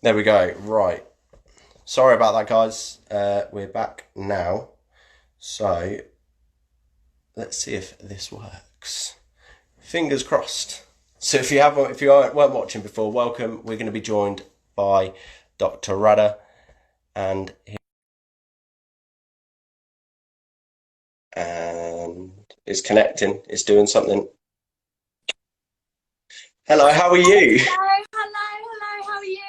There we go. Right. Sorry about that, guys. We're back now. So let's see if this works. Fingers crossed. So if you weren't watching before, welcome. We're going to be joined by Dr. Radha, and it's connecting. It's doing something. Hello. How are you? Hello, how are you?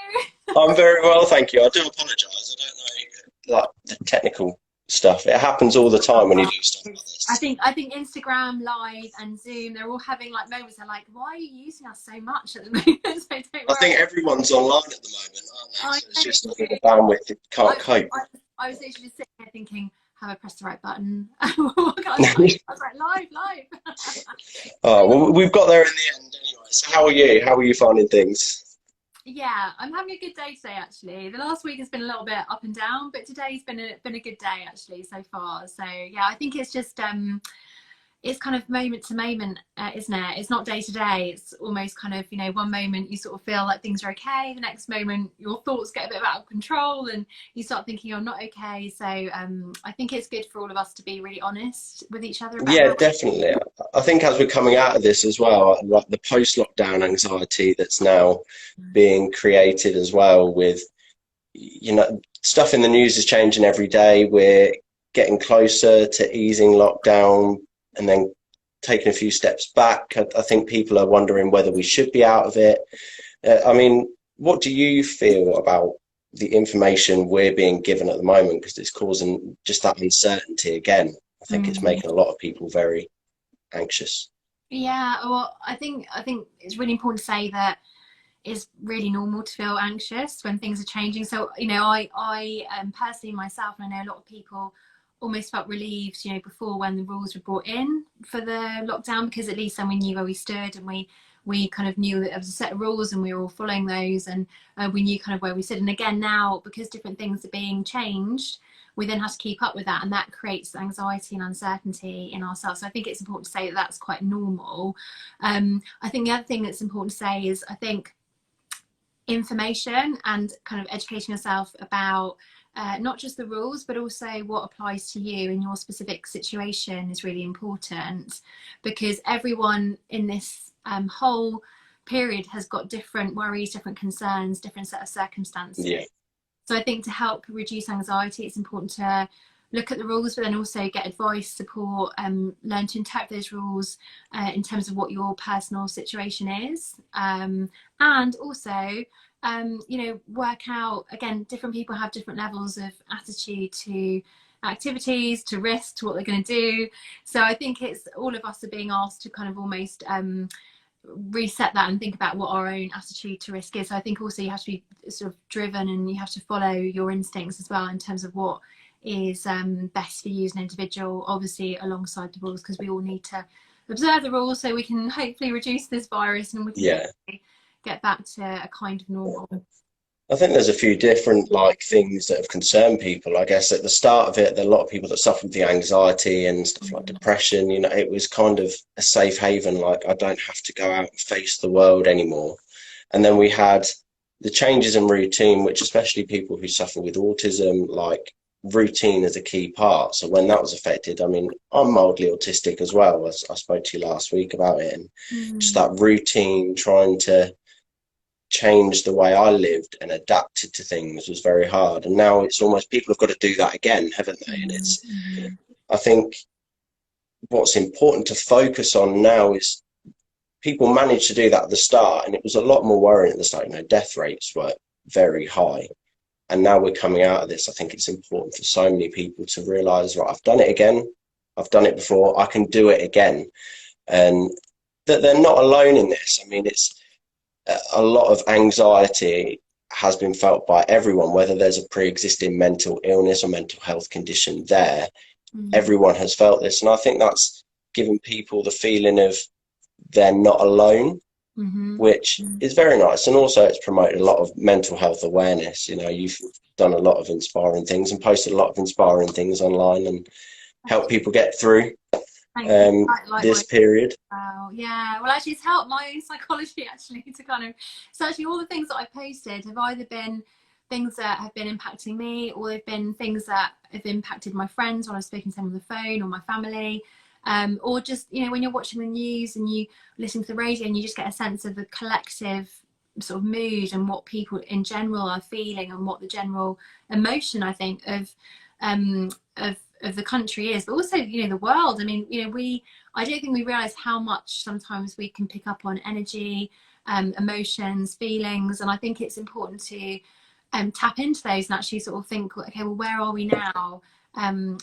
I'm very well, thank you. I do apologise. I don't know, like the technical stuff. It happens all the time when you do stuff like I this. think I think Instagram Live and Zoom, they're all having like moments. They're like, why are you using us so much at the moment? So don't I think worry. everyone's online at the moment, aren't they? I So it's know. just like the bandwidth it can't I, cope. I was literally just sitting there thinking, have I pressed the right button? What can I say? I was like, live. Oh, well, we've got there in the end anyway. So how are you? How are you finding things? Yeah, I'm having a good day today. Actually, the last week has been a little bit up and down, but today's been a good day actually so far. So yeah, I think it's just it's kind of moment to moment, isn't it? It's not day to day. It's almost kind of, one moment you sort of feel like things are okay. The next moment your thoughts get a bit out of control and you start thinking you're not okay. So I think it's good for all of us to be really honest with each other about Yeah, how. definitely. I think as we're coming out of this as well, like the post-lockdown anxiety that's now being created as well with, stuff in the news is changing every day. We're getting closer to easing lockdown and then taking a few steps back. I think people are wondering whether we should be out of it. I mean, what do you feel about the information we're being given at the moment? Because it's causing just that uncertainty again. I think it's Mm. making a lot of people very anxious. Yeah, well, I think it's really important to say that it's really normal to feel anxious when things are changing. So, I personally myself, and I know a lot of people almost felt relieved, before when the rules were brought in for the lockdown, because at least then we knew where we stood and we kind of knew that there was a set of rules and we were all following those, and we knew kind of where we stood. And again, now because different things are being changed, we then have to keep up with that, and that creates anxiety and uncertainty in ourselves. So I think it's important to say that that's quite normal. I think the other thing that's important to say is I think information and kind of educating yourself about not just the rules, but also what applies to you in your specific situation is really important, because everyone in this whole period has got different worries, different concerns, different set of circumstances. Yeah, So I think to help reduce anxiety, it's important to look at the rules, but then also get advice, support, learn to interpret those rules in terms of what your personal situation is. And also, work out, again, different people have different levels of attitude to activities, to risk, to what they're going to do. So I think it's all of us are being asked to kind of almost reset that and think about what our own attitude to risk is. So I think also you have to be sort of driven and you have to follow your instincts as well in terms of what is best for you as an individual, obviously alongside the rules, because we all need to observe the rules so we can hopefully reduce this virus and we can yeah. get back to a kind of normal. I think there's a few different things that have concerned people. I guess at the start of it, there are a lot of people that suffered with the anxiety and stuff like depression. It was kind of a safe haven. Like I don't have to go out and face the world anymore. And then we had the changes in routine, which especially people who suffer with autism, like routine is a key part. So when that was affected, I mean, I'm mildly autistic as well, as I spoke to you last week about it, and just Mm. that routine, trying to change the way I lived and adapted to things was very hard. And now it's almost people have got to do that again, haven't they? And Mm. I think what's important to focus on now is people managed to do that at the start, and it was a lot more worrying at the start. Death rates were very high. And now we're coming out of this. I think it's important for so many people to realize, right, I've done it again. I've done it before. I can do it again. And that they're not alone in this. I mean, it's a lot of anxiety has been felt by everyone, whether there's a pre-existing mental illness or mental health condition there. Mm. Everyone has felt this. And I think that's given people the feeling of they're not alone, Mm-hmm. which is very nice. And also it's promoted a lot of mental health awareness. You've done a lot of inspiring things and posted a lot of inspiring things online and helped people get through. Thank you. this Likewise. period. Wow. Yeah. Well, actually, it's helped my own psychology actually to kind of. So actually, all the things that I posted have either been things that have been impacting me, or they've been things that have impacted my friends when I've spoken to them on the phone, or my family, or just, you know, when you're watching the news and you listen to the radio and you just get a sense of the collective sort of mood and what people in general are feeling and what the general emotion, I think, um, of the country is, but also, you know, the world. I mean, you know, I don't think we realize how much sometimes we can pick up on energy, emotions, feelings, and I think it's important to tap into those and actually sort of think, okay, well, where are we now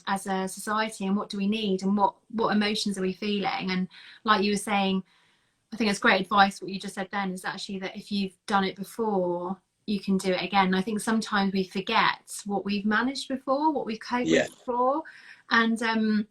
as a society, and what do we need, and what emotions are we feeling? And like you were saying, I think it's great advice what you just said then, is actually that if you've done it before, you can do it again. I think sometimes we forget what we've managed before, what we've coped Yeah. with before, and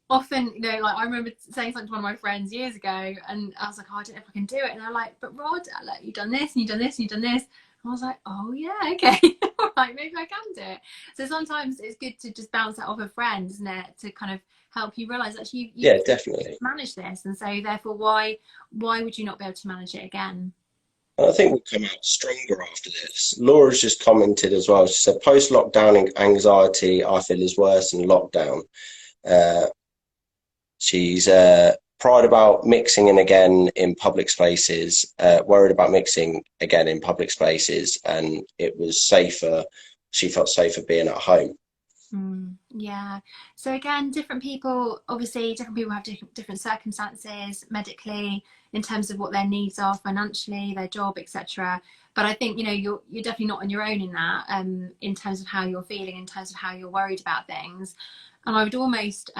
often, you know, like I remember saying something to one of my friends years ago, and I was like, oh, I don't know if I can do it, and they're like, but Rod, like, you've done this and you've done this and you've done this. I was like, oh yeah, okay, all right, maybe I can do it. So sometimes it's good to just bounce that off a friend, isn't it, to kind of help you realize that you Yeah, definitely. manage this, and so therefore why would you not be able to manage it again? And I think we'll come out stronger after this. Laura's just commented as well. She said, post-lockdown anxiety, I feel, is worse than lockdown. Uh, she's pride about mixing in again in public spaces, worried about mixing again in public spaces, and it was safer. She felt safer being at home. Yeah. So again, different people, obviously, different people have different circumstances medically, in terms of what their needs are financially, their job, etc. But I think, you know, you're definitely not on your own in that, in terms of how you're feeling, in terms of how you're worried about things. And I would almost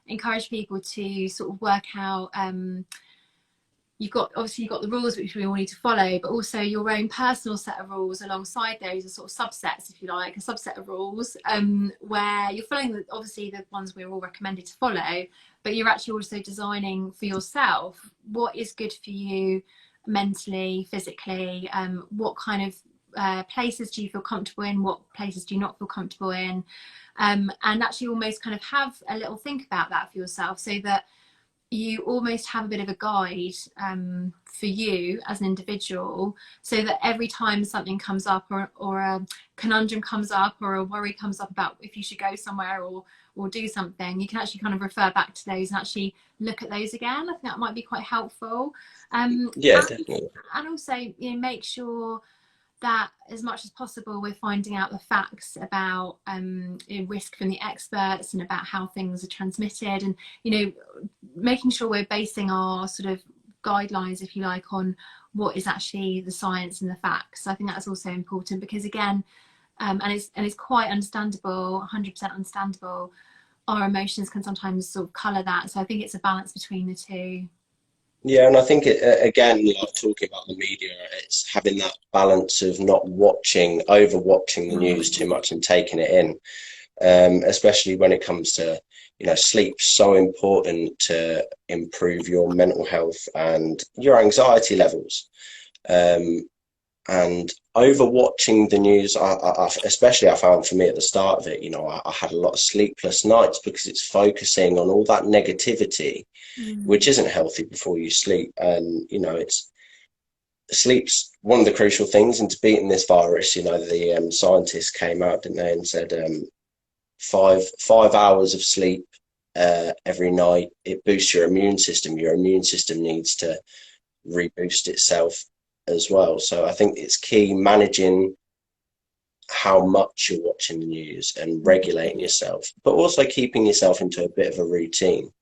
encourage people to sort of work out. You've got the rules which we all need to follow, but also your own personal set of rules alongside those are sort of subsets, if you like, a subset of rules, where you're following obviously the ones we're all recommended to follow, but you're actually also designing for yourself what is good for you mentally, physically, what kind of places do you feel comfortable in, what places do you not feel comfortable in, and actually almost kind of have a little think about that for yourself, so that you almost have a bit of a guide for you as an individual, so that every time something comes up, or a conundrum comes up, or a worry comes up about if you should go somewhere or do something, you can actually kind of refer back to those and actually look at those again. I think that might be quite helpful. Yeah, definitely. And also, you know, make sure that as much as possible we're finding out the facts about risk from the experts, and about how things are transmitted, and, you know, making sure we're basing our sort of guidelines, if you like, on what is actually the science and the facts. I think that's also important, because again, and it's quite understandable, 100% understandable, our emotions can sometimes sort of colour that. So I think it's a balance between the two. Yeah, and I think it, again, like talking about the media, it's having that balance of not over watching the news too much and taking it in, especially when it comes to, you know, sleep's so important to improve your mental health and your anxiety levels. And over watching the news, especially I found for me at the start of it, you know, I had a lot of sleepless nights, because it's focusing on all that negativity, which isn't healthy before you sleep. And, you know, sleep's one of the crucial things into beating this virus. You know, the scientists came out, didn't they, and said 5 hours of sleep every night, it boosts your immune system. Your immune system needs to reboost itself as well. So I think it's key managing how much you're watching the news and regulating yourself, but also keeping yourself into a bit of a routine,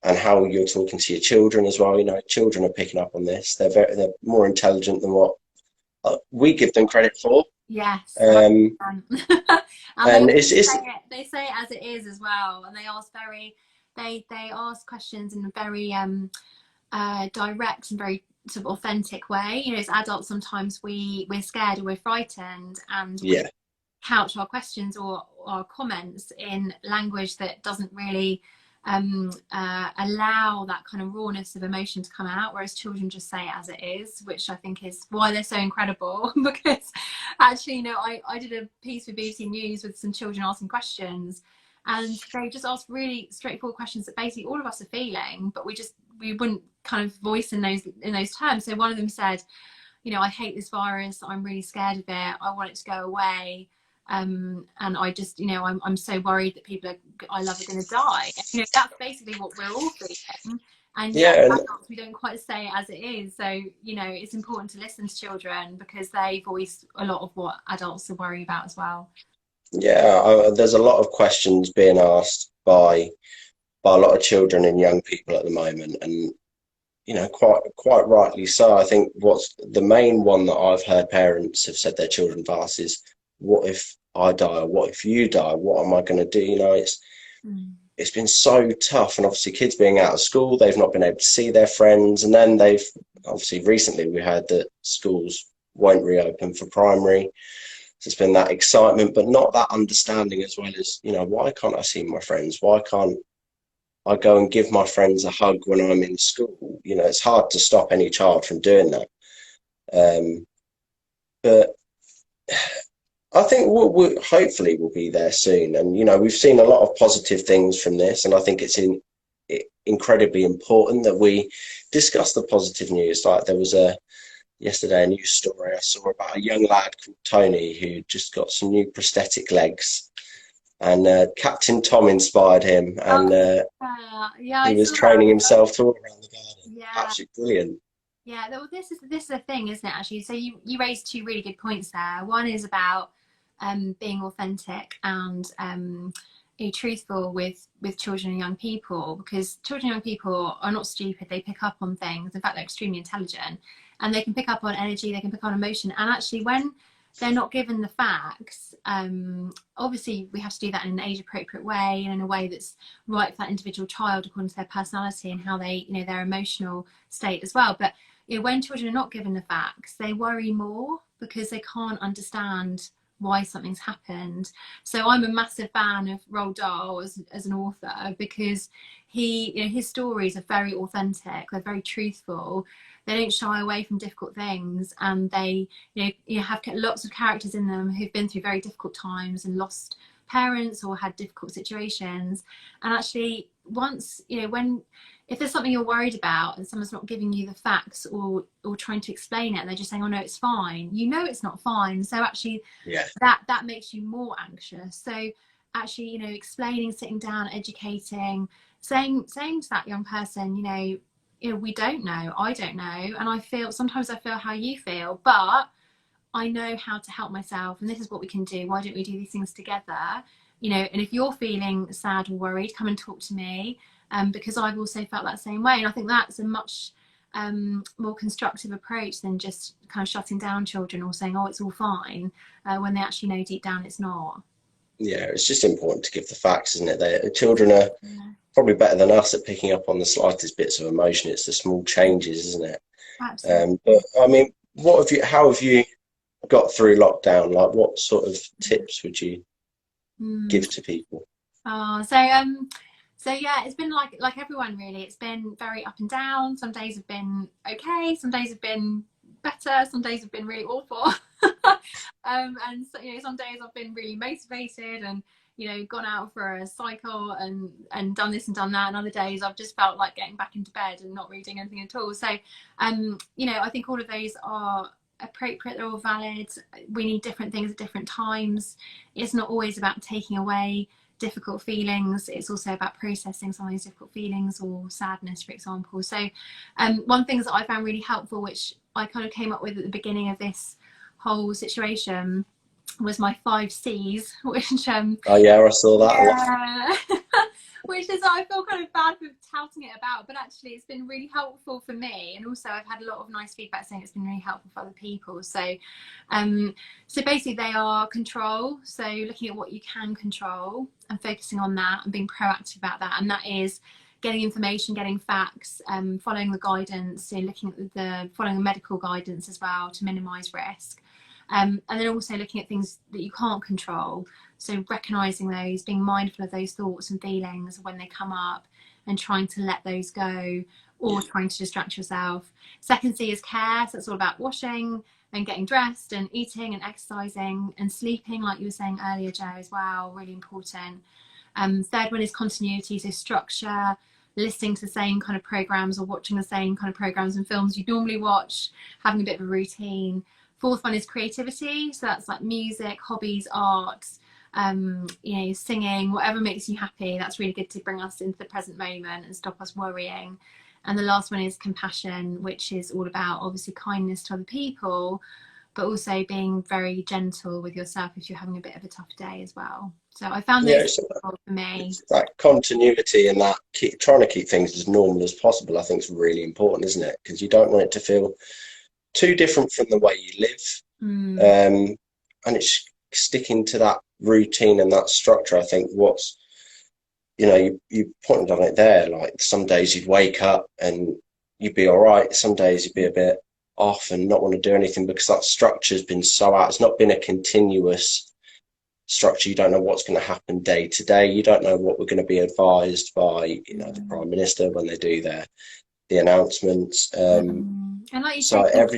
and how you're talking to your children as well. You know, children are picking up on this. They're more intelligent than what we give them credit for. Yes. And And it's they say it as it is as well, and they ask questions in a very direct and very sort of authentic way. You know, as adults, sometimes we're scared or we're frightened, and we yeah, couch our questions or our comments in language that doesn't really allow that kind of rawness of emotion to come out, whereas children just say it as it is, which I think is why they're so incredible. Because actually, you know, I did a piece with BBC News with some children asking questions, and they just ask really straightforward questions that basically all of us are feeling, but we wouldn't kind of voice in those terms. So one of them said, you know, I hate this virus, I'm really scared of it, I want it to go away, and I just, you know, I'm so worried that people I love are going to die. You know, that's basically what we're all feeling, and yet Yeah, and adults, we don't quite say it as it is. So, you know, it's important to listen to children because they voice a lot of what adults are worried about as well. yeah, there's a lot of questions being asked by a lot of children and young people at the moment, and you know, quite rightly so. I think what's the main one that I've heard parents have said their children have asked is, "What if I die? Or what if you die? What am I going to do?" You know, it's been so tough, and obviously kids being out of school, they've not been able to see their friends, and then they've obviously recently we heard that schools won't reopen for primary. So it's been that excitement, but not that understanding as well as, you know, why can't I see my friends? Why can't I go and give my friends a hug when I'm in school? You know, it's hard to stop any child from doing that. But I think hopefully we'll be there soon. And, you know, we've seen a lot of positive things from this. And I think it's incredibly important that we discuss the positive news. Like there was yesterday a news story I saw about a young lad called Tony who just got some new prosthetic legs. And Captain Tom inspired him. And Yeah, he I was saw that. training himself to walk around the garden. Yeah. Absolutely brilliant. Yeah, well, this is a thing, isn't it? Actually, so you raised two really good points there. One is about being authentic and be truthful with children and young people, because children and young people are not stupid. They pick up on things. In fact, they're extremely intelligent, and they can pick up on energy. They can pick up on emotion. And actually, when they're not given the facts, obviously we have to do that in an age appropriate way and in a way that's right for that individual child according to their personality and how they, you know, their emotional state as well. But you know, when children are not given the facts, they worry more because they can't understand why something's happened. So I'm a massive fan of Roald Dahl as an author because you know, his stories are very authentic, they're very truthful, they don't shy away from difficult things, and they, you have lots of characters in them who've been through very difficult times and lost parents or had difficult situations. And actually, once, you know, when if there's something you're worried about and someone's not giving you the facts or trying to explain it and they're just saying, oh no, it's fine, you know it's not fine. So actually that makes you more anxious. So actually, you know, explaining, sitting down, educating, saying to that young person, you know, we don't know, I don't know, and I feel how you feel, but I know how to help myself, and this is what we can do. Why don't we do these things together? You know, and if you're feeling sad or worried, come and talk to me, because I've also felt that same way. And I think that's a much more constructive approach than just kind of shutting down children or saying, oh, it's all fine, when they actually know deep down it's not. Yeah, it's just important to give the facts, isn't it? Children are probably better than us at picking up on the slightest bits of emotion. It's the small changes, isn't it? Absolutely. But I mean, how have you got through lockdown? Like, what sort of tips would you give to people? So yeah, it's been like everyone really. It's been very up and down. Some days have been okay, some days have been better, some days have been really awful. And so, you know, some days I've been really motivated and, you know, gone out for a cycle and done this and done that, and other days I've just felt like getting back into bed and not reading anything at all. So you know, I think all of those are appropriate, they're all valid. We need different things at different times. It's not always about taking away difficult feelings, it's also about processing some of those difficult feelings or sadness, for example. So one thing that I found really helpful, which I kind of came up with at the beginning of this whole situation, was my 5 C's, which Oh yeah, I saw that. yeah. Which is, I feel kind of bad for touting it about, but actually it's been really helpful for me, and also I've had a lot of nice feedback saying it's been really helpful for other people. So so basically they are control, so looking at what you can control and focusing on that and being proactive about that, and that is getting information, getting facts, following the guidance, so looking at following the medical guidance as well to minimize risk. And then also looking at things that you can't control, so recognizing those, being mindful of those thoughts and feelings when they come up and trying to let those go, or trying to distract yourself. Second C is care, so it's all about washing and getting dressed and eating and exercising and sleeping, like you were saying earlier, Jo, as well, really important. Third one is continuity, so structure, listening to the same kind of programs or watching the same kind of programs and films you normally watch, having a bit of a routine. Fourth one is creativity, so that's like music, hobbies, art, singing, whatever makes you happy. That's really good to bring us into the present moment and stop us worrying. And the last one is compassion, which is all about obviously kindness to other people, but also being very gentle with yourself if you're having a bit of a tough day as well. So I found Yeah, those for me. it's that continuity and that trying to keep things as normal as possible. I think is really important, isn't it? Because you don't want it to feel too different from the way you live. And it's sticking to that routine and that structure. I think what's, you pointed on it there, like some days you'd wake up and you'd be all right. Some days you'd be a bit off and not want to do anything because that structure's been so out. It's not been a continuous structure. You don't know what's going to happen day to day. You don't know what we're going to be advised by, the Prime Minister when they do the announcements. And like you So say, a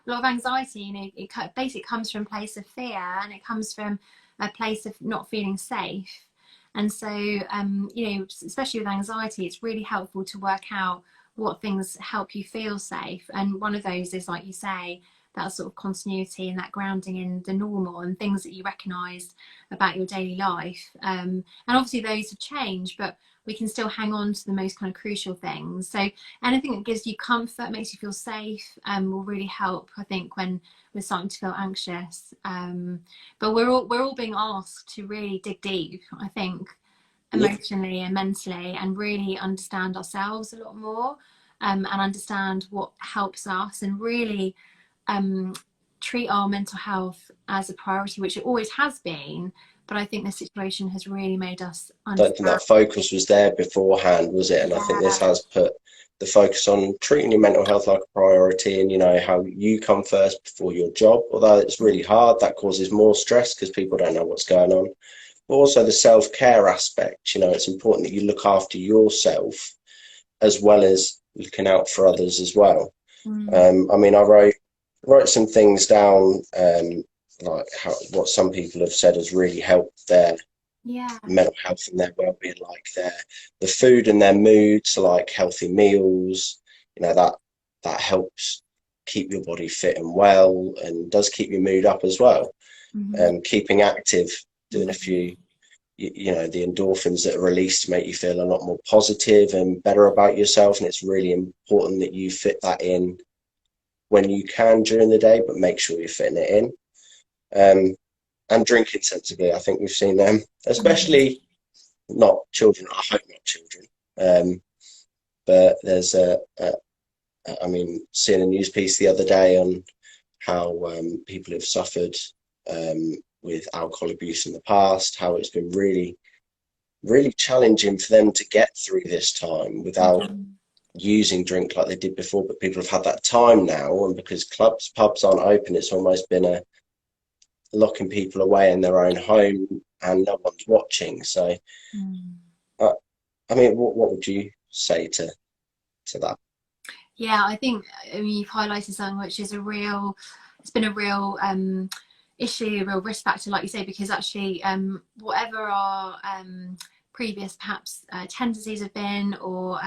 lot of anxiety, it basically comes from a place of fear, and it comes from a place of not feeling safe. And so, especially with anxiety, it's really helpful to work out what things help you feel safe. And one of those is, like you say, that sort of continuity and that grounding in the normal and things that you recognise about your daily life. And obviously those have changed, but we can still hang on to the most kind of crucial things. So anything that gives you comfort, makes you feel safe, will really help, I think, when we're starting to feel anxious. But we're all being asked to really dig deep, I think, emotionally and mentally, and really understand ourselves a lot more, and understand what helps us, and really treat our mental health as a priority, which it always has been. But I think the situation has really made us understand. Don't think that focus was there beforehand, was it? And I think this has put the focus on treating your mental health like a priority, and how you come first before your job. Although it's really hard, that causes more stress because people don't know what's going on. But also the self-care aspect. It's important that you look after yourself as well as looking out for others as well. I wrote some things down, like what some people have said has really helped their mental health and their well-being, like the food and their moods, like healthy meals. That helps keep your body fit and well, and does keep your mood up as well. Keeping active, doing a few, the endorphins that are released make you feel a lot more positive and better about yourself. And it's really important that you fit that in when you can during the day, but make sure you're fitting it in. And drinking sensibly. I think we've seen them, especially not children. I hope not children. But there's seeing a news piece the other day on how people have suffered with alcohol abuse in the past, how it's been really, really challenging for them to get through this time without using drink like they did before. But people have had that time now, and because clubs, pubs aren't open, it's almost been a locking people away in their own home and no one's watching. So what would you say to that? I think you've highlighted something which is it's been a real issue, a real risk factor, like you say, because actually whatever our previous perhaps tendencies have been, or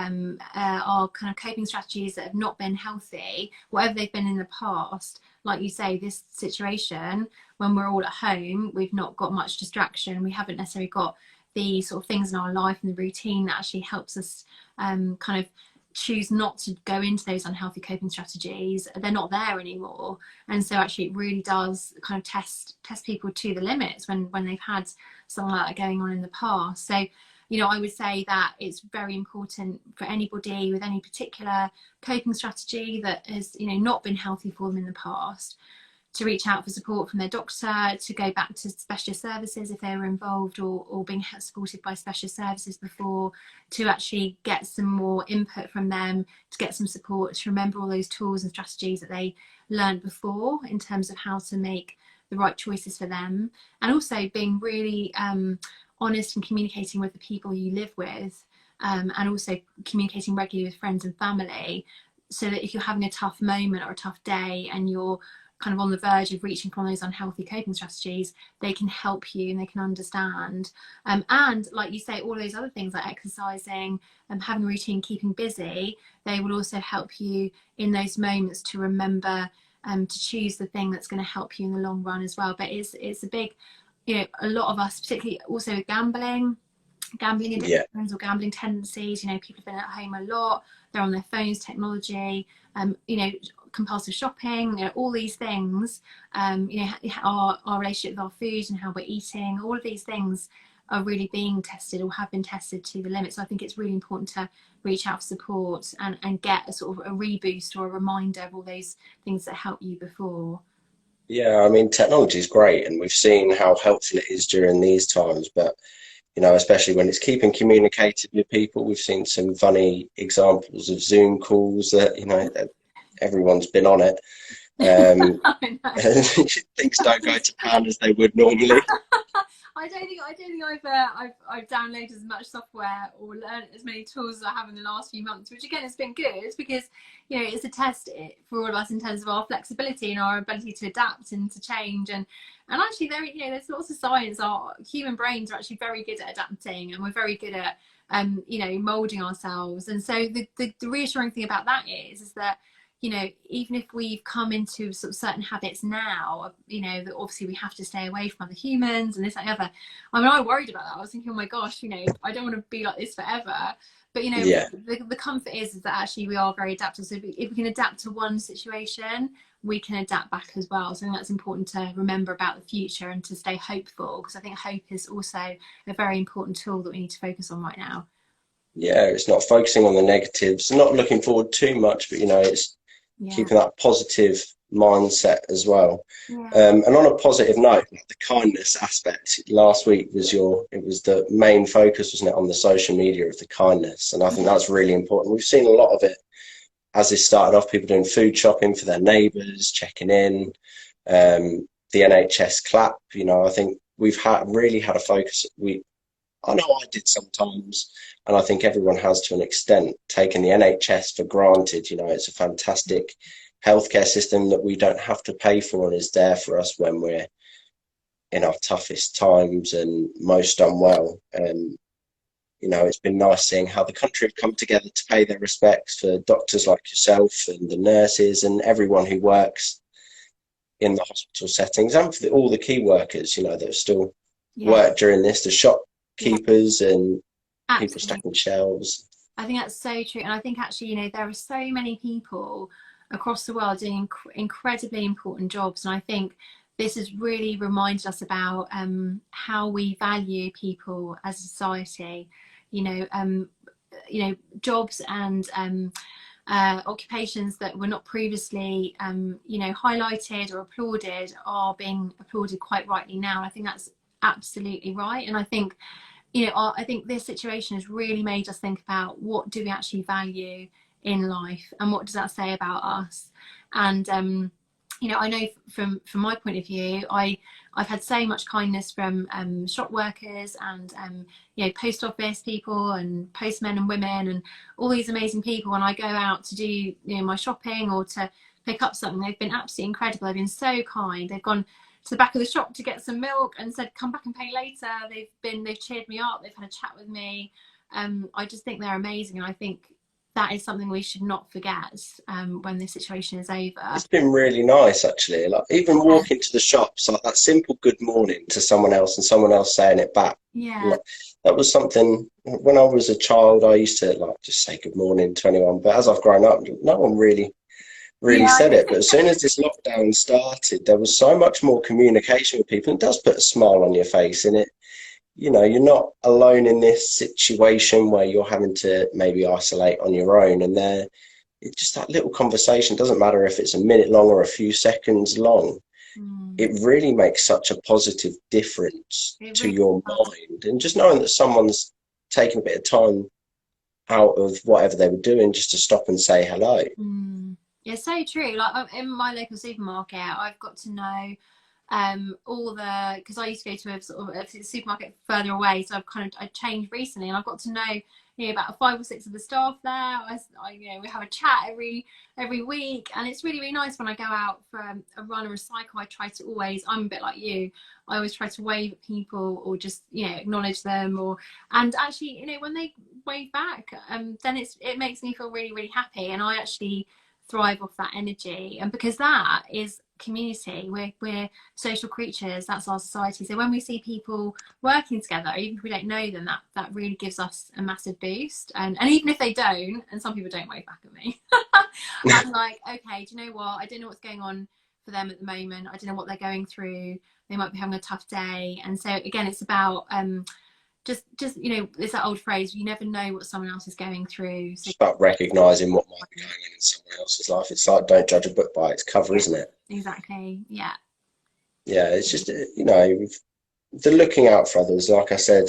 our kind of coping strategies that have not been healthy, whatever they've been in the past, like you say, this situation, when we're all at home, we've not got much distraction, we haven't necessarily got the sort of things in our life and the routine that actually helps us kind of choose not to go into those unhealthy coping strategies. They're not there anymore, and so actually it really does kind of test people to the limits when they've had something like that going on in the past. So I would say that it's very important for anybody with any particular coping strategy that has not been healthy for them in the past, to reach out for support from their doctor, to go back to specialist services if they were involved or being supported by specialist services before, to actually get some more input from them, to get some support, to remember all those tools and strategies that they learned before in terms of how to make the right choices for them. And also being really honest and communicating with the people you live with, and also communicating regularly with friends and family, so that if you're having a tough moment or a tough day and you're kind of on the verge of reaching for those unhealthy coping strategies, they can help you and they can understand. And like you say, all those other things like exercising and having a routine, keeping busy, they will also help you in those moments to remember to choose the thing that's going to help you in the long run as well. But it's a big, a lot of us, particularly also with gambling addictions or gambling tendencies, people have been at home a lot, they're on their phones, technology, compulsive shopping, all these things, our relationship with our food and how we're eating, all of these things are really being tested or have been tested to the limit. So I think it's really important to reach out for support and get a sort of a reboost or a reminder of all those things that helped you before. Yeah, I mean, technology is great, and we've seen how helpful it is during these times. But especially when it's keeping communicated with people, we've seen some funny examples of Zoom calls that everyone's been on it. Things don't go to plan as they would normally. I don't think I've downloaded as much software or learned as many tools as I have in the last few months, which again has been good because it's a test for all of us in terms of our flexibility and our ability to adapt and to change, and actually there's lots of science. Our human brains are actually very good at adapting, and we're very good at molding ourselves. And so the reassuring thing about that is that even if we've come into sort of certain habits now, that obviously we have to stay away from other humans and this and the other. I mean, I worried about that. I was thinking, oh my gosh, I don't want to be like this forever. But the comfort is that actually we are very adaptable. So if we can adapt to one situation, we can adapt back as well. So I think that's important to remember about the future and to stay hopeful, because I think hope is also a very important tool that we need to focus on right now. Yeah, it's not focusing on the negatives, not looking forward too much, but it's keeping that positive mindset as well. And on a positive note, the kindness aspect, last week was the main focus, wasn't it, on the social media of the kindness, and I think that's really important. We've seen a lot of it as this started off, people doing food shopping for their neighbours, checking in, the NHS clap. I think we've really had a focus. I know I did sometimes, and I think everyone has to an extent, taken the NHS for granted. It's a fantastic healthcare system that we don't have to pay for and is there for us when we're in our toughest times and most unwell. And, it's been nice seeing how the country have come together to pay their respects for doctors like yourself and the nurses and everyone who works in the hospital settings, and for all the key workers, that have still work during this, the shopkeepers and people stacking shelves. I think that's so true. And I think actually, there are so many people across the world doing incredibly important jobs. And I think this has really reminded us about how we value people as a society. Jobs and occupations that were not previously highlighted or applauded are being applauded quite rightly now. I think that's absolutely right. And I think I think this situation has really made us think about what do we actually value in life and what does that say about us. And I know from my point of view, I've had so much kindness from shop workers and post office people and postmen and women and all these amazing people. When I go out to do my shopping or to pick up something, they've been absolutely incredible. They've been so kind. They've gone to the back of the shop to get some milk and said come back and pay later. They've cheered me up, they've had a chat with me. I just think they're amazing, and I think that is something we should not forget when this situation is over. It's been really nice, actually. Like even walking to the shops, like that simple good morning to someone else and someone else saying it back. Like, that was something. When I was a child, I used to just say good morning to anyone, but as I've grown up, no one really said it. But as soon as this lockdown started, there was so much more communication with people. It does put a smile on your face, and you're not alone in this situation where you're having to maybe isolate on your own. And it's just that little conversation, doesn't matter if it's a minute long or a few seconds long. It really makes such a positive difference to your mind. And just knowing that someone's taking a bit of time out of whatever they were doing just to stop and say hello. Yeah, so true. Like in my local supermarket, I've got to know because I used to go to a supermarket further away, so I changed recently, and I've got to know about 5 or 6 of the staff there. We have a chat every week, and it's really, really nice when I go out for a run or a cycle. I try to always, I'm a bit like you, I always try to wave at people or just acknowledge them, and actually when they wave back, then it makes me feel really, really happy, and I actually thrive off that energy. And because that is community, we're social creatures, that's our society. So when we see people working together, even if we don't know them, that really gives us a massive boost. And even if they don't, and some people don't wave back at me, I'm like, okay, do you know what, I don't know what's going on for them at the moment, I don't know what they're going through, they might be having a tough day. And so again, it's about just it's that old phrase, you never know what someone else is going through. So it's about recognizing what might be going on in someone else's life. It's like, don't judge a book by its cover, isn't it? Exactly. Yeah, it's just the looking out for others. Like I said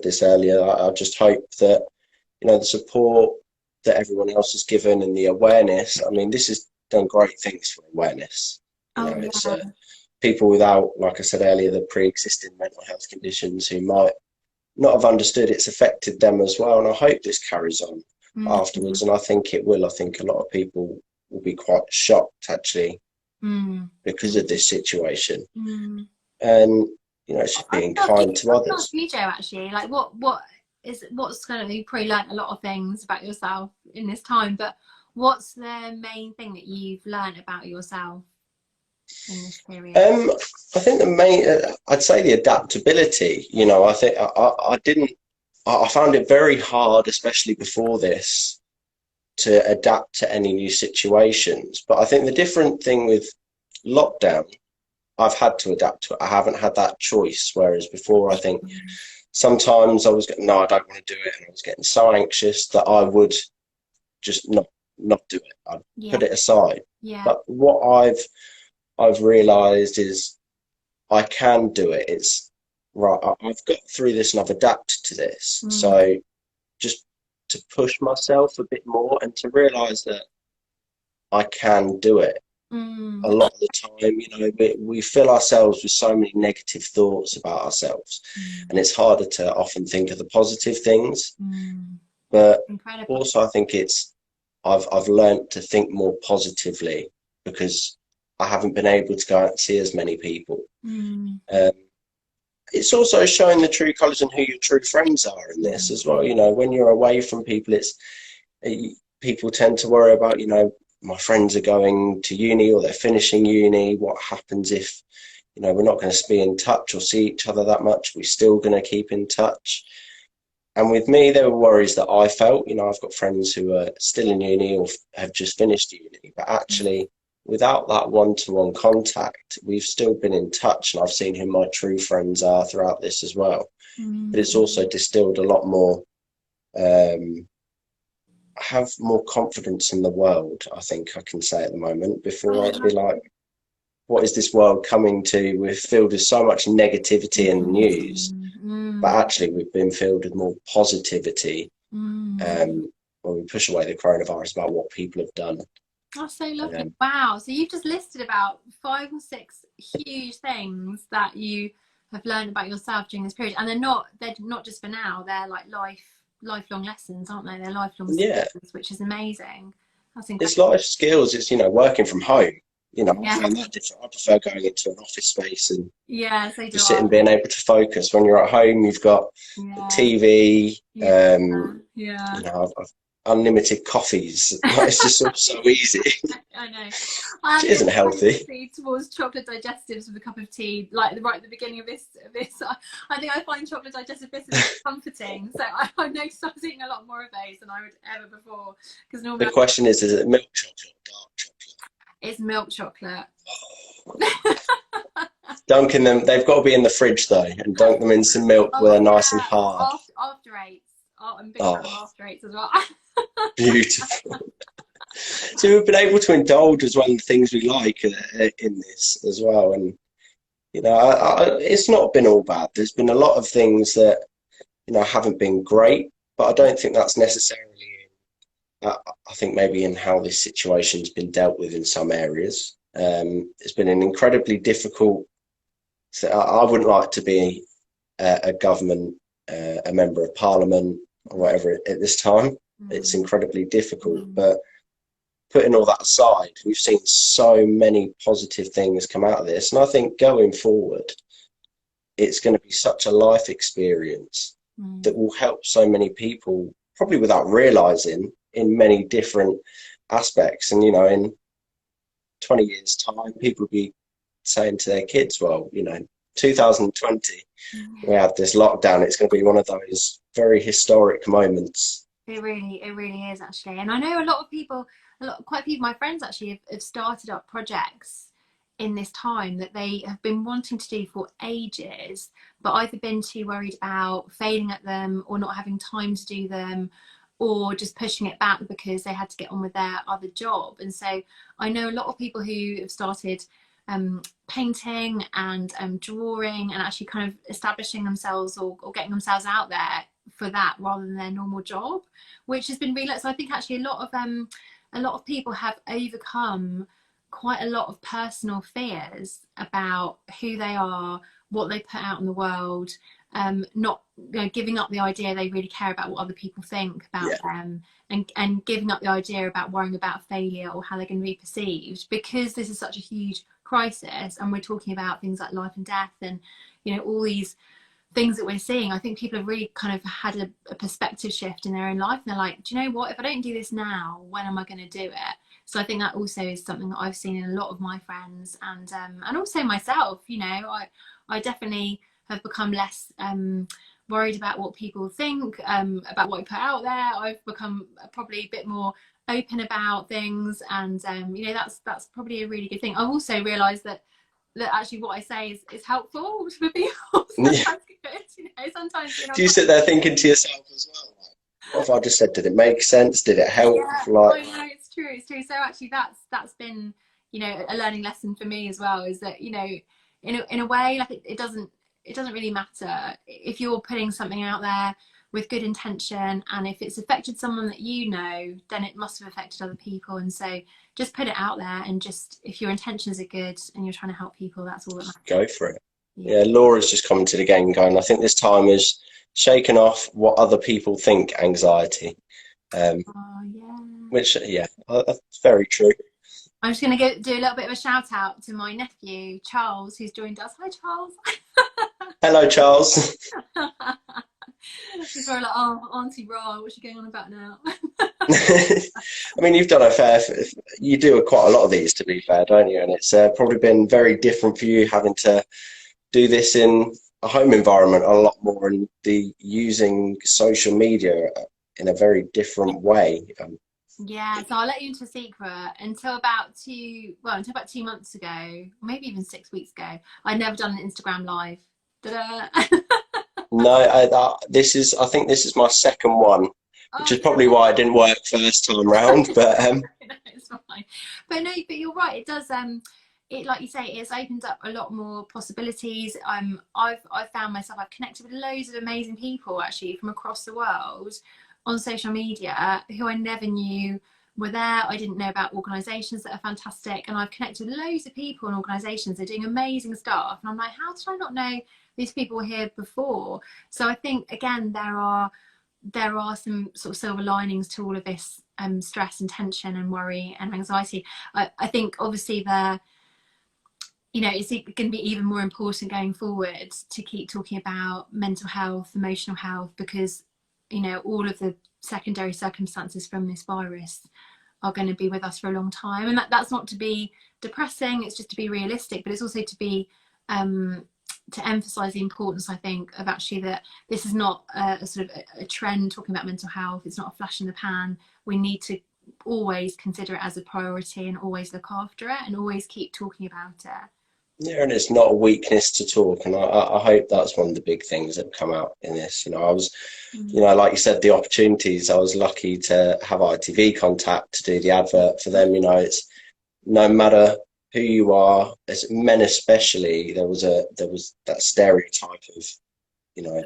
this earlier, I just hope that the support that everyone else has given and the awareness, I mean, this has done great things for awareness. It's people without, like I said earlier, the pre-existing mental health conditions who might not have understood it's affected them as well. And I hope this carries on afterwards, and I think it will. I think a lot of people will be quite shocked actually because of this situation. And it's just being kind to others. You, Joe, actually, like what's kind of, you probably learned a lot of things about yourself in this time, but what's the main thing that you've learned about yourself in this period? I think the main, I'd say the adaptability. I think I found it very hard, especially before this, to adapt to any new situations. But I think the different thing with lockdown, I've had to adapt to it. I haven't had that choice. Whereas before, I think sometimes I was getting, no, I don't want to do it, and I was getting so anxious that I would just not do it. I'd put it aside. But what I've realised is I can do it. It's right. I've got through this and I've adapted to this. So just to push myself a bit more and to realise that I can do it. A lot of the time, we fill ourselves with so many negative thoughts about ourselves, and it's harder to often think of the positive things. But also, I think I've learned to think more positively because I haven't been able to go out and see as many people. It's also showing the true colours and who your true friends are in this as well. When you're away from people, people tend to worry about, my friends are going to uni or they're finishing uni. What happens if, we're not going to be in touch or see each other that much? We're still going to keep in touch. And with me, there were worries that I felt. I've got friends who are still in uni or have just finished uni, but actually, without that one-to-one contact, we've still been in touch, and I've seen who my true friends are throughout this as well. But it's also distilled a lot more, have more confidence in the world, I think I can say at the moment. Before I'd be like, what is this world coming to? We're filled with so much negativity in the news, but actually we've been filled with more positivity when we push away the coronavirus about what people have done. That's so lovely. Wow. So you've just listed about 5 or 6 huge things that you have learned about yourself during this period. And they're not just for now, they're like lifelong lessons, aren't they? They're lifelong skills, which is amazing. That's incredible. It's life skills. It's, working from home. I find that different. I prefer going into an office space and so just sitting, being able to focus. When you're at home, you've got TV, I've unlimited coffees. It's just so easy. I know. It isn't healthy. Towards chocolate digestives with a cup of tea, like right at the beginning of this. I think I find chocolate digestives a bit comforting. So I noticed I was eating a lot more of those than I would ever before. Because normally the question is it milk chocolate or dark chocolate? It's milk chocolate. Dunking them, they've got to be in the fridge though, and dunk them in some milk where they're nice and hard. After eights. I'm a big fan of after eights as well. Beautiful. So we've been able to indulge as one of the things we like in this as well, and it's not been all bad. There's been a lot of things that haven't been great, but I don't think that's necessarily. I think maybe in how this situation's been dealt with in some areas. It's been an incredibly difficult. So I wouldn't like to be a government, a member of parliament, or whatever at this time. It's Mm. incredibly difficult. Mm. But putting all that aside, we've seen so many positive things come out of this. And I think going forward, it's going to be such a life experience that Mm. will help so many people, probably without realizing, in many different aspects. And, in 20 years' time, people will be saying to their kids, well, 2020, we had this lockdown. It's going to be one of those very historic moments. It really is actually. And I know a lot of people, quite a few of my friends actually have started up projects in this time that they have been wanting to do for ages, but either been too worried about failing at them or not having time to do them, or just pushing it back because they had to get on with their other job. And so I know a lot of people who have started painting and drawing and actually kind of establishing themselves or getting themselves out there for that rather than their normal job, which has been really. So I think actually a lot of people have overcome quite a lot of personal fears about who they are, what they put out in the world, not giving up the idea they really care about what other people think about Yeah, them, and giving up the idea about worrying about failure or how they're going to be perceived, because this is such a huge crisis and we're talking about things like life and death and all these things that we're seeing. I think people have really kind of had a perspective shift in their own life, and they're like, do you know what, if I don't do this now, when am I going to do it? So I think that also is something that I've seen in a lot of my friends, and also myself. I definitely have become less worried about what people think, about what I put out there. I've become probably a bit more open about things, and that's probably a really good thing. I've also realized that actually what I say is helpful for people. So yeah. that's good. Sometimes Do you sit there thinking to yourself as well, like, what have I just said? Did it make sense? Did it help? yeah, Like, I know, it's true, it's true. So actually that's been a learning lesson for me as well, is that in a way, like it doesn't really matter if you're putting something out there with good intention, and if it's affected someone that then it must have affected other people. And so just put it out there, and just, if your intentions are good and you're trying to help people, that's all that go matters. for it. Yeah. Yeah, Laura's just commented again, going, I think this time is shaking off what other people think anxiety. Um, Oh yeah. which, yeah, that's very true. I'm just going to go do a little bit of a shout out to my nephew, Charles, who's joined us. Hi, Charles. Hello, Charles. He's probably like, oh, Auntie Ra, what's she going on about now? I mean, you've done you do quite a lot of these, to be fair, don't you? And it's probably been very different for you having to do this in a home environment a lot more, and the using social media in a very different way. Yeah, so I'll let you into a secret. Until about 2 months ago, or maybe even 6 weeks ago, I'd never done an Instagram live. Ta-da. No, I think this is my second one, which Oh is probably why it didn't work first time round. But no, it's fine. But no, but you're right. It does. It, like you say, it's opened up a lot more possibilities. I've found myself. I've connected with loads of amazing people actually from across the world on social media who I never knew were there. I didn't know about organisations that are fantastic, and I've connected with loads of people and organisations that are doing amazing stuff. And I'm like, how did I not know these people were here before? So I think again there are some sort of silver linings to all of this stress and tension and worry and anxiety. I think obviously it's going to be even more important going forward to keep talking about mental health, emotional health, because all of the secondary circumstances from this virus are going to be with us for a long time. And that's not to be depressing, it's just to be realistic, but it's also to be to emphasize the importance, I think, of actually that this is not a sort of a trend talking about mental health. It's not a flash in the pan. We need to always consider it as a priority and always look after it and always keep talking about it. yeah, and it's not a weakness to talk, and I hope that's one of the big things that come out in this. I was, Mm. like you said, the opportunities. I was lucky to have ITV contact to do the advert for them. It's no matter who you are, as men especially, there was that stereotype of,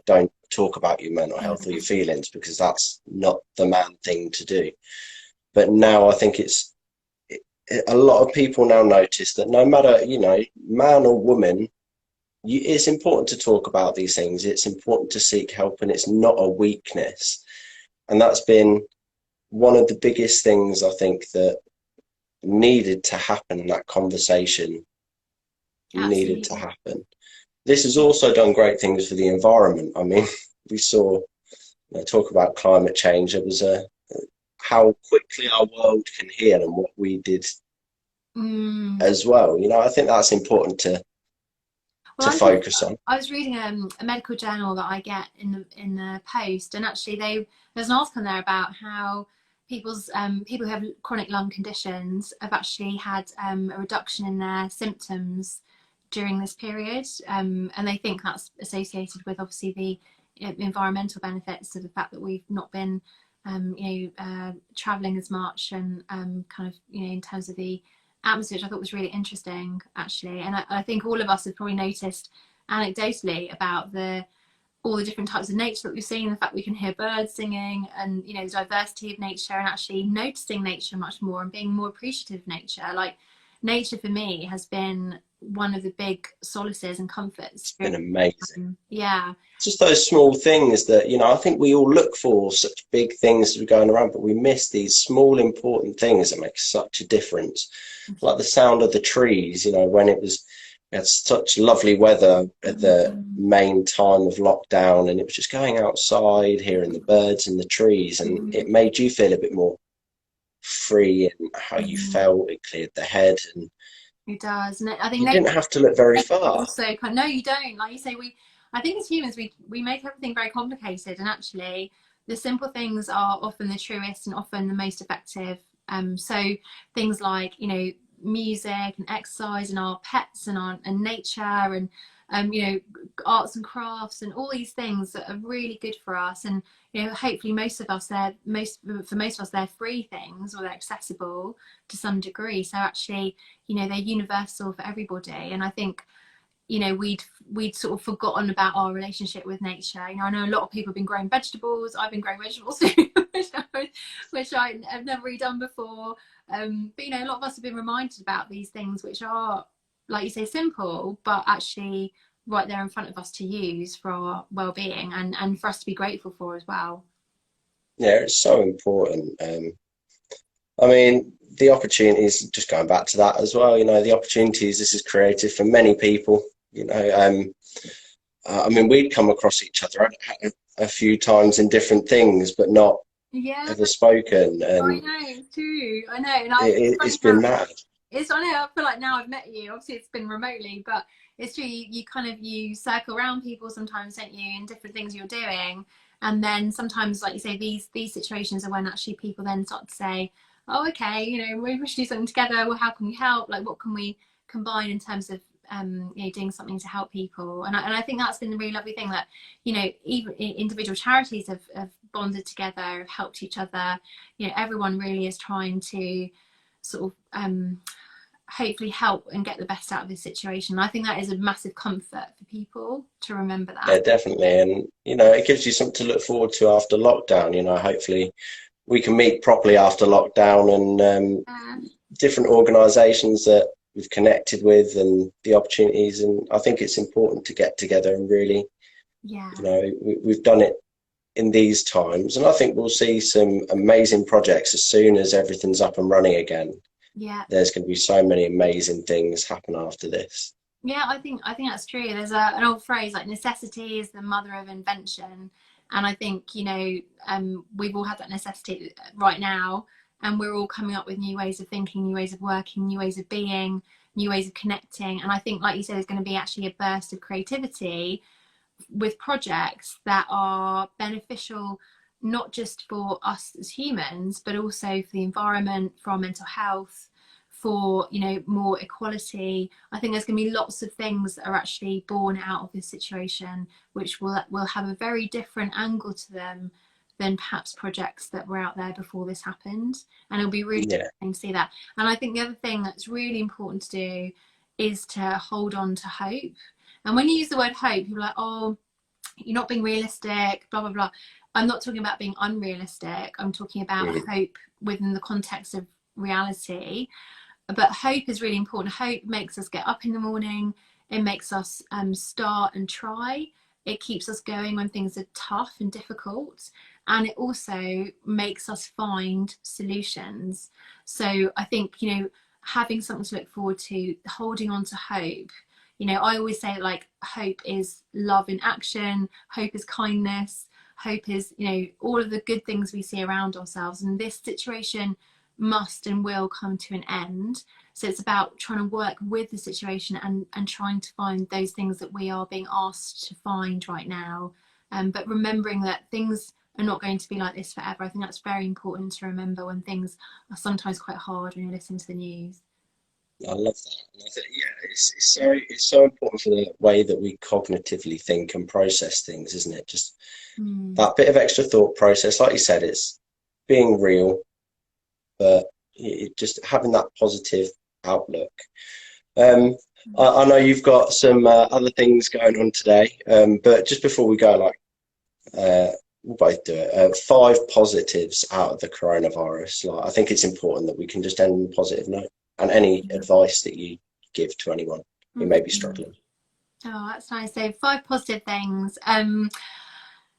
don't talk about your mental health or your feelings, because that's not the man thing to do. But now I think a lot of people now notice that no matter, man or woman, it's important to talk about these things. It's important to seek help, and it's not a weakness. And that's been one of the biggest things I think that needed to happen. That conversation needed to Absolutely. happen. This has also done great things for the environment. I mean, we saw, talk about climate change. It was how quickly our world can heal and what we did Mm. as well. I think that's important to Well, I think focus on. I was reading a medical journal that I get in the post, and actually there's an article in there about how people who have chronic lung conditions have actually had a reduction in their symptoms during this period, and they think that's associated with obviously the environmental benefits of the fact that we've not been traveling as much and kind of in terms of the atmosphere, which I thought was really interesting actually. And I think all of us have probably noticed anecdotally about all the different types of nature that we've seen, the fact we can hear birds singing, and the diversity of nature, and actually noticing nature much more and being more appreciative of nature. Like, nature for me has been one of the big solaces and comforts It's during been amazing. yeah. Just those small things that, I think we all look for such big things that are going around, but we miss these small, important things that make such a difference. Like the sound of the trees, when we had such lovely weather at the Mm-hmm. main time of lockdown, and it was just going outside, hearing the birds and the trees, and it made you feel a bit more free and how you Mm-hmm. felt. It cleared the head, and It does, and I think you nature didn't have to look very far. also kind of, no, you don't. Like you say, I think as humans we make everything very complicated, and actually the simple things are often the truest and often the most effective. So things like music and exercise and our pets and nature and arts and crafts and all these things that are really good for us. And hopefully for most of us they're free things, or they're accessible to some degree. So actually they're universal for everybody. And I think we'd sort of forgotten about our relationship with nature. I know a lot of people have been growing vegetables. I've been growing vegetables too, which I have never really done before. But a lot of us have been reminded about these things, which are, like you say, simple, but actually right there in front of us to use for our well-being and for us to be grateful for as well. Yeah, it's so important. I mean, the opportunities, just going back to that as well, the opportunities this has created for many people, I mean, we'd come across each other a few times in different things, but not Yeah, ever spoken. I And know, it's true. I know, and it's it's funny how been mad. I know, I feel like now I've met you. Obviously, it's been remotely, but it's true. You kind of circle around people sometimes, don't you, in different things you're doing, and then sometimes, like you say, these situations are when actually people then start to say, "Oh, okay, maybe we should do something together. Well, how can we help? Like, what can we combine in terms of doing something to help people?" And I think that's been the really lovely thing, that even individual charities have bonded together, have helped each other. Everyone really is trying to sort of hopefully help and get the best out of this situation. I think that is a massive comfort for people to remember Yeah, that. definitely. And, it gives you something to look forward to after lockdown. Hopefully we can meet properly after lockdown, and Yeah, different organisations that we've connected with and the opportunities. And I think it's important to get together and really, yeah, we've done it in these times. And I think we'll see some amazing projects as soon as everything's up and running again. yeah, There's going to be so many amazing things happen after this. yeah. I think that's true. There's an old phrase like necessity is the mother of invention, and I think we've all had that necessity right now, and we're all coming up with new ways of thinking, new ways of working, new ways of being, new ways of connecting. And I think, like you said, there's going to be actually a burst of creativity with projects that are beneficial not just for us as humans, but also for the environment, for our mental health, for more equality. I think there's going to be lots of things that are actually born out of this situation, which will have a very different angle to them than perhaps projects that were out there before this happened. And it'll be really Yeah, interesting to see that. And I think the other thing that's really important to do is to hold on to hope. And when you use the word hope, people are like, "Oh, you're not being realistic, blah blah blah." I'm not talking about being unrealistic. I'm talking about mm, hope within the context of reality. But hope is really important. Hope makes us get up in the morning. It makes us start and try. It keeps us going when things are tough and difficult. and it also makes us find solutions. So I think, you know, having something to look forward to, holding on to hope. You know, I always say, like, hope is love in action, hope is kindness, hope is, you know, all of the good things we see around ourselves. And this situation must and will come to an end. So it's about trying to work with the situation and trying to find those things that we are being asked to find right now. But remembering that things are not going to be like this forever. I think that's very important to remember when things are sometimes quite hard when you're listening to the news. I love that. And I think, yeah, it's so important for the way that we cognitively think and process things, isn't it? Just that bit of extra thought process, like you said, it's being real, but just having that positive outlook. I know you've got some other things going on today, but just before we go, like, we'll both do it. 5 positives out of the coronavirus. Like, I think it's important that we can just end on a positive note. And any advice that you give to anyone who may be struggling. Oh, that's nice. So 5 positive things.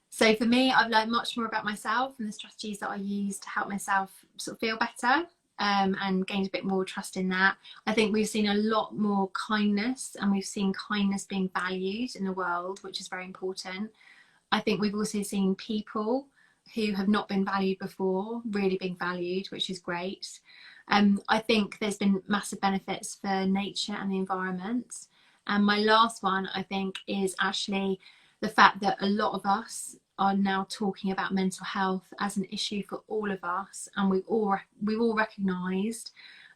So for me, I've learned much more about myself and the strategies that I use to help myself sort of feel better, and gained a bit more trust in that. I think we've seen a lot more kindness, and we've seen kindness being valued in the world, which is very important. I think we've also seen people who have not been valued before really being valued, which is great. I think there's been massive benefits for nature and the environment. And my last one, I think, is actually the fact that a lot of us are now talking about mental health as an issue for all of us, and we've all recognised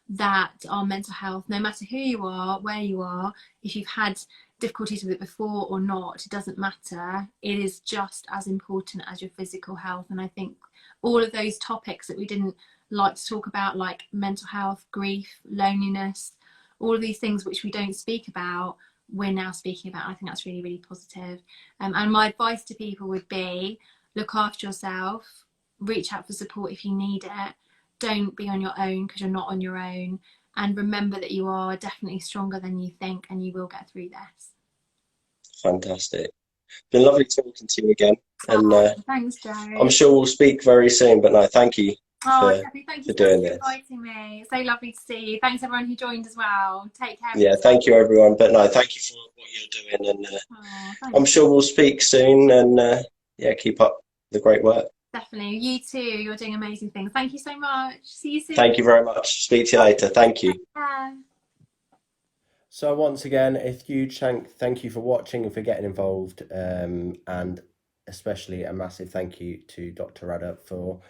that our mental health, no matter who you are, where you are, if you've had difficulties with it before or not, it doesn't matter. It is just as important as your physical health. And I think all of those topics that we didn't like to talk about, like mental health, grief, loneliness, all of these things which we don't speak about, we're now speaking about. I think that's really, really positive. And my advice to people would be, look after yourself, reach out for support if you need it. Don't be on your own, because you're not on your own. And remember that you are definitely stronger than you think, and you will get through this. Fantastic. Been lovely talking to you again. And Thanks, I'm Joe. sure we'll speak very soon. But no, thank you Oh, for, Debbie, thank for you so much doing for this. inviting me. So lovely to see you. Thanks everyone who joined as well. Take care. Yeah, thank you, everyone. But no, thank you for what you're doing. And Oh, I'm thanks. sure we'll speak soon. And yeah, keep up the great work. Definitely. You too. You're doing amazing things. Thank you so much. See you soon. Thank you very much. Speak to you later. Thank you. Yeah. So once again, a huge thank you for watching and for getting involved, and especially a massive thank you to Dr. Radha for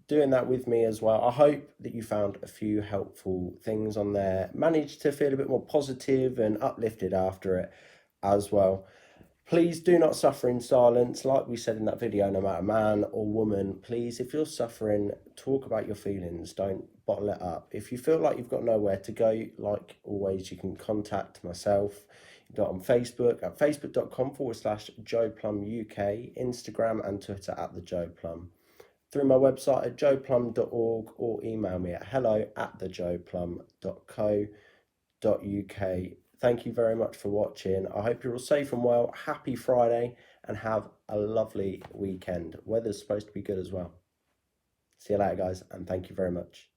doing that with me as well. I hope that you found a few helpful things on there, managed to feel a bit more positive and uplifted after it as well. Please do not suffer in silence. Like we said in that video, no matter man or woman, please, if you're suffering, talk about your feelings. Don't bottle it up. If you feel like you've got nowhere to go, like always, you can contact myself. You've got on Facebook at facebook.com/Joe Plumb UK, Instagram and Twitter at the Joe Plumb. Through my website at joeplumb.org, or email me at hello@thejoeplumb.co.uk. Thank you very much for watching. I hope you're all safe and well. Happy Friday and have a lovely weekend. Weather's supposed to be good as well. See you later, guys, and thank you very much.